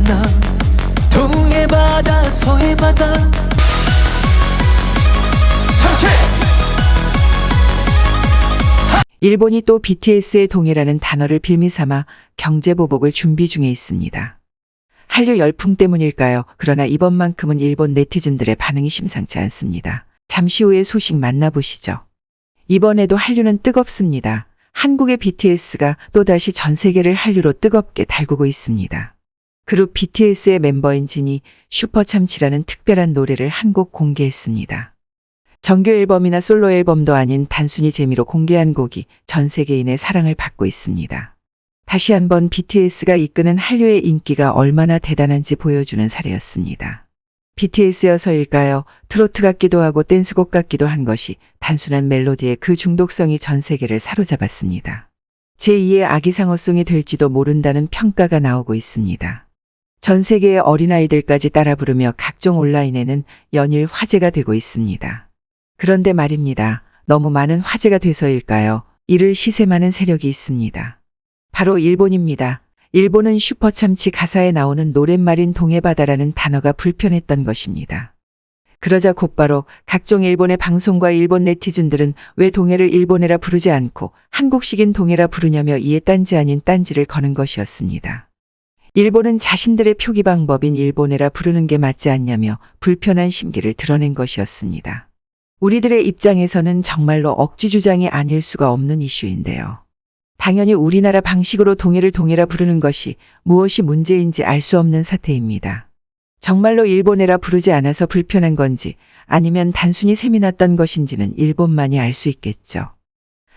나 동해 바다 서해 바다 참치. 일본이 또 BTS의 동해라는 단어를 빌미삼아 경제보복을 준비 중에 있습니다. 한류 열풍 때문일까요? 그러나 이번만큼은 일본 네티즌들의 반응이 심상치 않습니다. 잠시 후에 소식 만나보시죠. 이번에도 한류는 뜨겁습니다. 한국의 BTS가 또다시 전 세계를 한류로 뜨겁게 달구고 있습니다. 그룹 BTS의 멤버인 진이 슈퍼참치라는 특별한 노래를 한 곡 공개했습니다. 정규 앨범이나 솔로 앨범도 아닌 단순히 재미로 공개한 곡이 전 세계인의 사랑을 받고 있습니다. 다시 한번 BTS가 이끄는 한류의 인기가 얼마나 대단한지 보여주는 사례였습니다. BTS여서일까요? 트로트 같기도 하고 댄스곡 같기도 한 것이 단순한 멜로디의 그 중독성이 전 세계를 사로잡았습니다. 제2의 아기상어송이 될지도 모른다는 평가가 나오고 있습니다. 전 세계의 어린아이들까지 따라 부르며 각종 온라인에는 연일 화제가 되고 있습니다. 그런데 말입니다. 너무 많은 화제가 돼서일까요? 이를 시샘하는 세력이 있습니다. 바로 일본입니다. 일본은 슈퍼참치 가사에 나오는 노랫말인 동해바다라는 단어가 불편했던 것입니다. 그러자 곧바로 각종 일본의 방송과 일본 네티즌들은 왜 동해를 일본해라 부르지 않고 한국식인 동해라 부르냐며 이에 딴지 아닌 딴지를 거는 것이었습니다. 일본은 자신들의 표기 방법인 일본해라 부르는 게 맞지 않냐며 불편한 심기를 드러낸 것이었습니다. 우리들의 입장에서는 정말로 억지 주장이 아닐 수가 없는 이슈인데요. 당연히 우리나라 방식으로 동해를 동해라 부르는 것이 무엇이 문제인지 알 수 없는 사태입니다. 정말로 일본해라 부르지 않아서 불편한 건지 아니면 단순히 셈이 났던 것인지는 일본만이 알 수 있겠죠.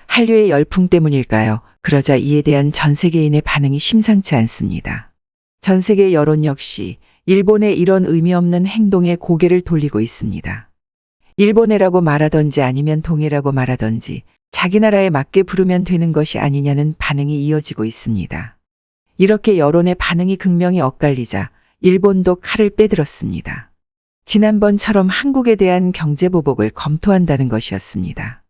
한류의 열풍 때문일까요? 그러자 이에 대한 전 세계인의 반응이 심상치 않습니다. 전 세계 여론 역시 일본의 이런 의미 없는 행동에 고개를 돌리고 있습니다. 일본해라고 말하던지 아니면 동해라고 말하던지 자기 나라에 맞게 부르면 되는 것이 아니냐는 반응이 이어지고 있습니다. 이렇게 여론의 반응이 극명히 엇갈리자 일본도 칼을 빼들었습니다. 지난번처럼 한국에 대한 경제보복을 검토한다는 것이었습니다.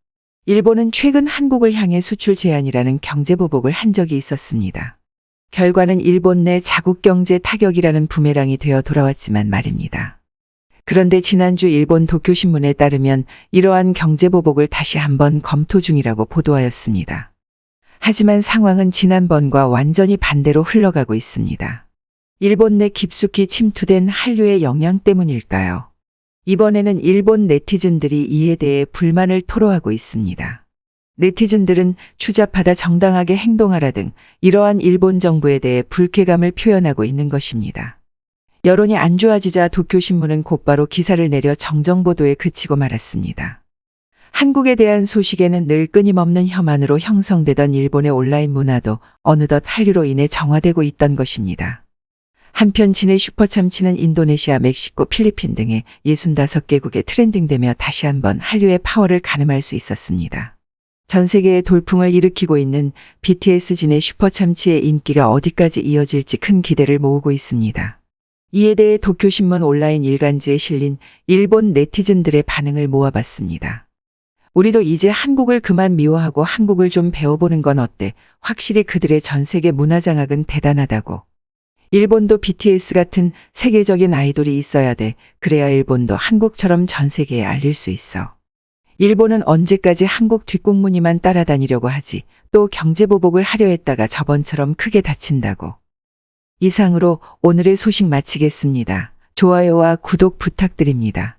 일본은 최근 한국을 향해 수출 제한이라는 경제보복을 한 적이 있었습니다. 결과는 일본 내 자국경제 타격이라는 부메랑이 되어 돌아왔지만 말입니다. 그런데 지난주 일본 도쿄신문에 따르면 이러한 경제보복을 다시 한번 검토 중이라고 보도하였습니다. 하지만 상황은 지난번과 완전히 반대로 흘러가고 있습니다. 일본 내 깊숙이 침투된 한류의 영향 때문일까요? 이번에는 일본 네티즌들이 이에 대해 불만을 토로하고 있습니다. 네티즌들은 추잡하다 정당하게 행동하라 등 이러한 일본 정부에 대해 불쾌감을 표현하고 있는 것입니다. 여론이 안 좋아지자 도쿄신문은 곧바로 기사를 내려 정정보도에 그치고 말았습니다. 한국에 대한 소식에는 늘 끊임없는 혐한으로 형성되던 일본의 온라인 문화도 어느덧 한류로 인해 정화되고 있던 것입니다. 한편 진의 슈퍼참치는 인도네시아, 멕시코, 필리핀 등의 65개국에 트렌딩되며 다시 한번 한류의 파워를 가늠할 수 있었습니다. 전 세계에 돌풍을 일으키고 있는 BTS 진의 슈퍼참치의 인기가 어디까지 이어질지 큰 기대를 모으고 있습니다. 이에 대해 도쿄신문 온라인 일간지에 실린 일본 네티즌들의 반응을 모아봤습니다. 우리도 이제 한국을 그만 미워하고 한국을 좀 배워보는 건 어때? 확실히 그들의 전 세계 문화 장악은 대단하다고. 일본도 BTS 같은 세계적인 아이돌이 있어야 돼. 그래야 일본도 한국처럼 전 세계에 알릴 수 있어. 일본은 언제까지 한국 뒷공무니만 따라다니려고 하지. 또 경제보복을 하려 했다가 저번처럼 크게 다친다고. 이상으로 오늘의 소식 마치겠습니다. 좋아요와 구독 부탁드립니다.